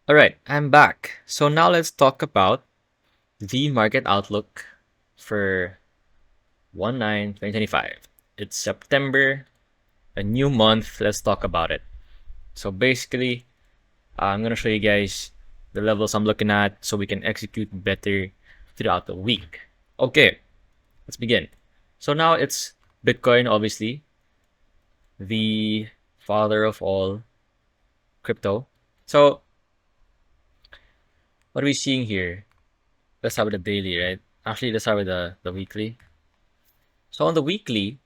All right, I'm back. So now let's talk about the market outlook for 1/9/2025. It's September, a new month. Let's talk about it. So basically, I'm going to show you guys the levels I'm looking at so we can execute better throughout the week. Okay, let's begin. So now it's Bitcoin, obviously, the father of all crypto. So what are we seeing here? Let's start with the daily, right? Actually, let's start with the weekly. So on the weekly,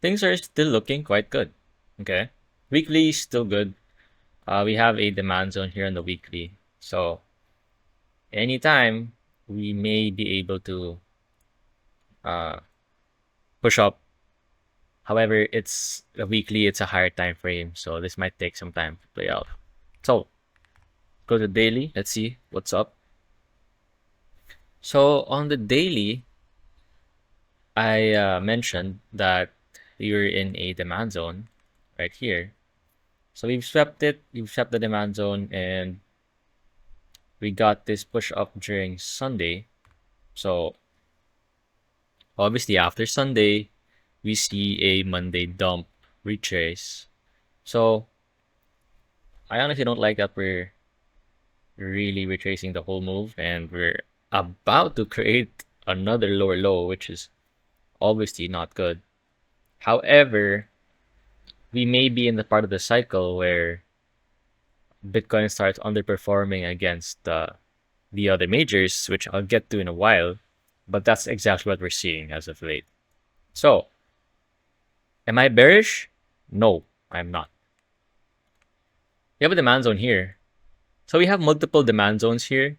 things are still looking quite good. Okay. Weekly is still good. We have a demand zone here on the weekly. So anytime we may be able to uh, push up. However, it's a weekly, it's a higher time frame. So this might take some time to play out. So go to daily. Let's see what's up. So on the daily, I mentioned that we were in a demand zone right here. So we've swept it, we've swept the demand zone, and we got this push up during Sunday. So obviously after Sunday, we see a Monday dump retrace. So I honestly don't like that we're really retracing the whole move and we're about to create another lower low, which is obviously not good. However, we may be in the part of the cycle where Bitcoin starts underperforming against the other majors, which I'll get to in a while. But that's exactly what we're seeing as of late. So, am I bearish? No, I'm not. We have a demand zone here. So we have multiple demand zones here.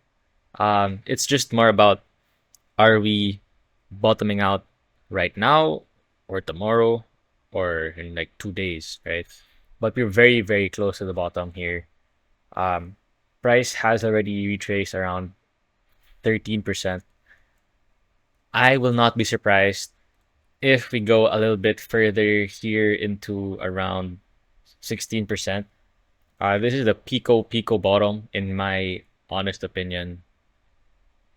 It's just more about, are we bottoming out right now or tomorrow or in like 2 days, right? But we're very, very close to the bottom here. Um, Price has already retraced around 13%. I will not be surprised if we go a little bit further here into around 16%. This is the Pico bottom, in my honest opinion,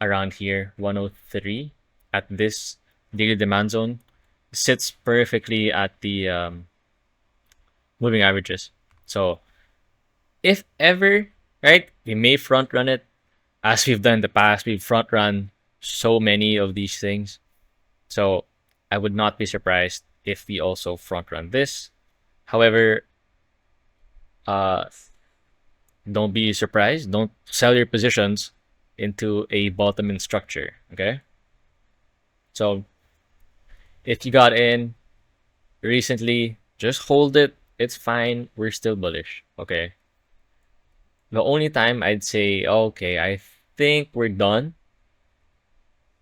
around here, 103 at this daily demand zone. Sits perfectly at the moving averages. So if ever, right, we may front run it as we've done in the past. We've front run so many of these things. So I would not be surprised if we also front run this. However, uh, don't be surprised. Don't sell your positions into a bottom in structure. Okay. So if you got in recently, just hold it. It's fine. We're still bullish. Okay. The only time I'd say, okay, I think we're done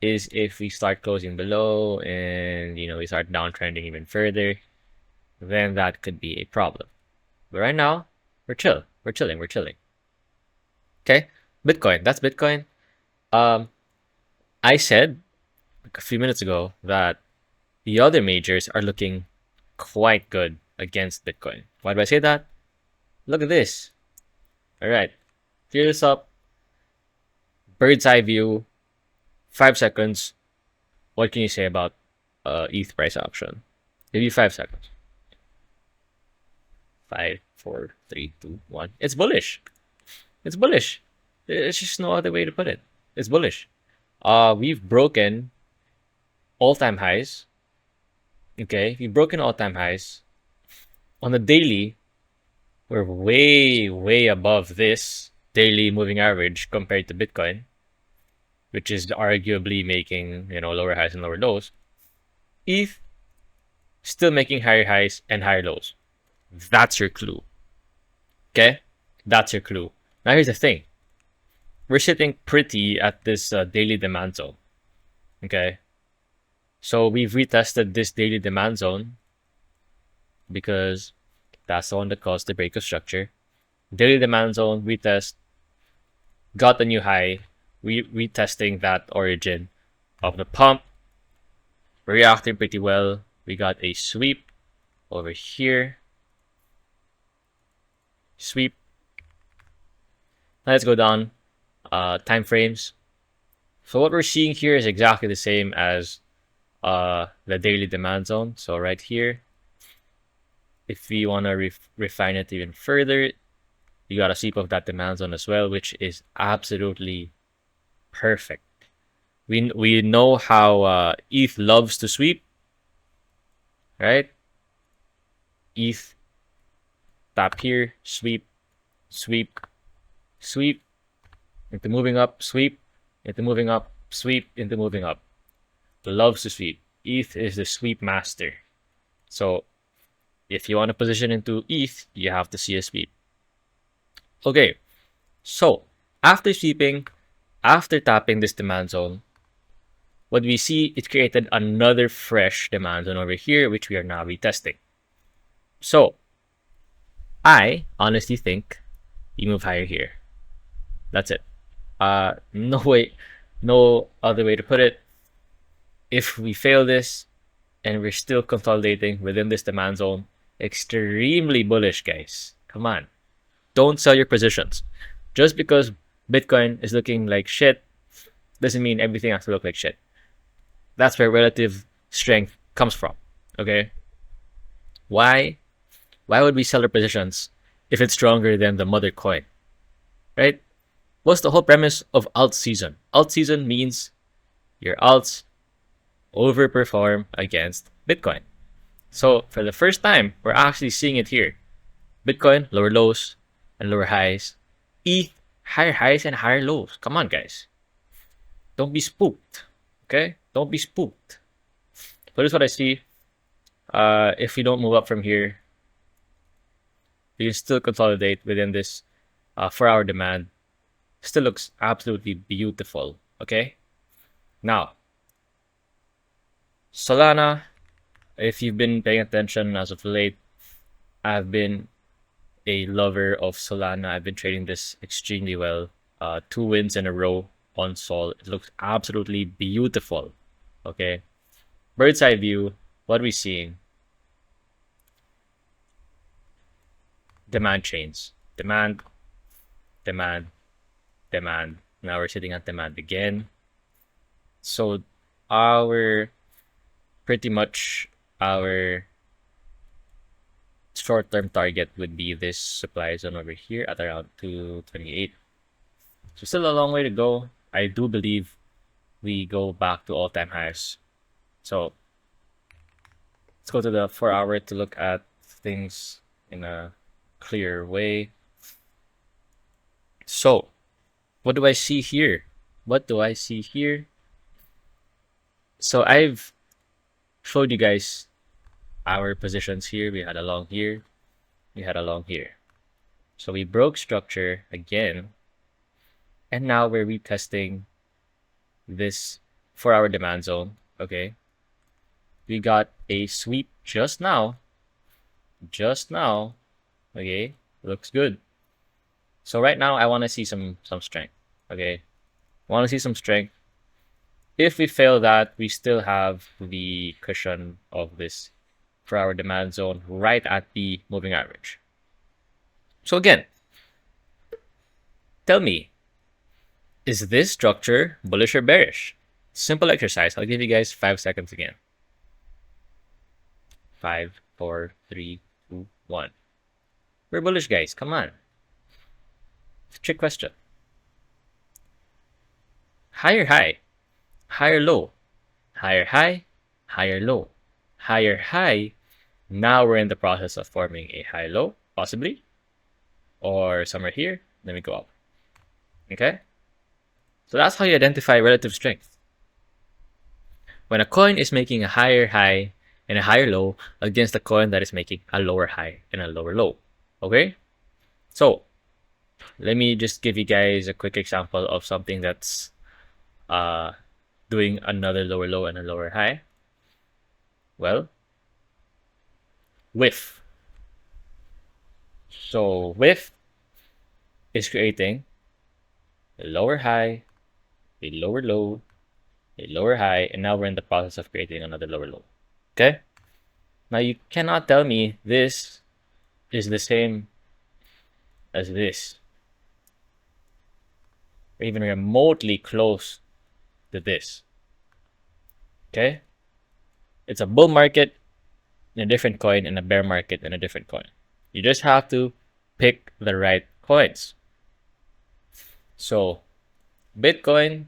is if we start closing below and we start downtrending even further, then that could be a problem. But right now, we're chill. We're chilling. We're chilling. Okay. Bitcoin. That's Bitcoin. Um, I said like a few minutes ago that the other majors are looking quite good against Bitcoin. Why do I say that? Look at this. All right. Clear this up. Bird's eye view. 5 seconds. What can you say about ETH price action? Give you 5 seconds. Five, four, three, two, one. It's bullish. It's bullish. There's just no other way to put it. It's bullish. We've broken all-time highs. Okay, we've broken all-time highs. On the daily, we're way, way above this daily moving average compared to Bitcoin, which is arguably making, lower highs and lower lows. ETH still making higher highs and higher lows. That's your clue. Okay? That's your clue. Now here's the thing. We're sitting pretty at this daily demand zone. Okay? So we've retested this daily demand zone because that's the one that caused the break of structure. Daily demand zone, retest, got a new high, retesting that origin of the pump. We're reacting pretty well. We got a sweep over here. Sweep. Now let's go down time frames. So what we're seeing here is exactly the same as the daily demand zone. So right here, if we want to refine it even further, you got a sweep of that demand zone as well, which is absolutely perfect. We know how ETH loves to sweep, right? ETH tap here, sweep, sweep, sweep into moving up, sweep into moving up, sweep into moving up. Loves to sweep. ETH is the sweep master. So if you want to position into ETH, you have to see a sweep. Okay, so after sweeping, after tapping this demand zone, what we see, it created another fresh demand zone over here, which we are now retesting. So I honestly think you move higher here. That's it. No way, no other way to put it. If we fail this and we're still consolidating within this demand zone, extremely bullish, guys. Come on. Don't sell your positions. Just because Bitcoin is looking like shit doesn't mean everything has to look like shit. That's where relative strength comes from. Okay? Why? Why would we sell our positions if it's stronger than the mother coin? Right? What's the whole premise of alt season? Alt season means your alts overperform against Bitcoin. So for the first time, we're actually seeing it here. Bitcoin, lower lows and lower highs. ETH, higher highs and higher lows. Come on, guys. Don't be spooked. Okay? Don't be spooked. So this is what I see. If we don't move up from here, we can still consolidate within this 4-hour demand. Still looks absolutely beautiful. Okay? Now, Solana, if you've been paying attention as of late, I've been a lover of Solana. I've been trading this extremely well. 2 wins in a row on Sol. It looks absolutely beautiful. Okay. Bird's eye view. What are we seeing? Demand chains. Demand, demand, demand. Now we're sitting at demand again. So pretty much our short-term target would be this supply zone over here at around 228. So still a long way to go. I do believe we go back to all-time highs. So let's go to the 4-hour to look at things in a clear way. So what do I see here? What do I see here? So I've showed you guys our positions here. We had a long here. We had a long here. So we broke structure again. And now we're retesting this 4-hour demand zone. Okay. We got a sweep just now. Just now. Okay. Looks good. So right now I want to see some strength. Okay. I want to see some strength. If we fail that, we still have the cushion of this 4-hour demand zone right at the moving average. So again, tell me, is this structure bullish or bearish? Simple exercise. I'll give you guys 5 seconds again. 5, 4, 3, 2, 1. We're bullish, guys. Come on. It's a trick question. Higher high, higher low, higher high, higher low, higher high. Now we're in the process of forming a high low, possibly, or somewhere here. Let me go up. Okay? So that's how you identify relative strength. When a coin is making a higher high and a higher low against a coin that is making a lower high and a lower low. Okay? So let me just give you guys a quick example of something that's doing another lower low and a lower high. Well, whiff. So whiff is creating a lower high, a lower low, a lower high, and now we're in the process of creating another lower low. Okay? Now you cannot tell me this is the same as this. or even remotely close to this. Okay? It's a bull market in a different coin and a bear market in a different coin. You just have to pick the right coins. So, Bitcoin,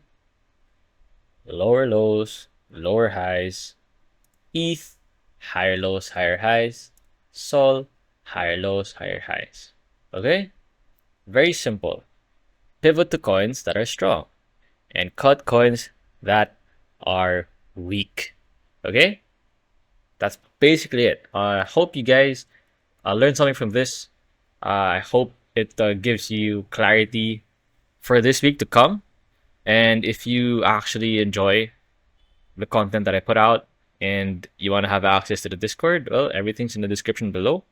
lower lows, lower highs. ETH, higher lows, higher highs. Sol, higher lows, higher highs. Okay? Very simple. Pivot to coins that are strong and cut coins that are weak. Okay? That's basically it. I hope you guys learned something from this. I hope it gives you clarity for this week to come. And if you actually enjoy the content that I put out and you want to have access to the Discord, well, everything's in the description below.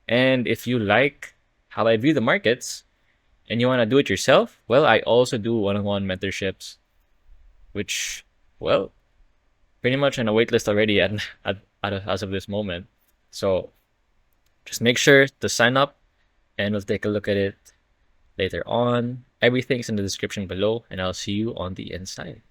And if you like how I view the markets and you want to do it yourself, well, I also do one-on-one mentorships, which, well, pretty much on a waitlist already as of this moment. So just make sure to sign up and we'll take a look at it later on. Everything's in the description below, and I'll see you on the inside.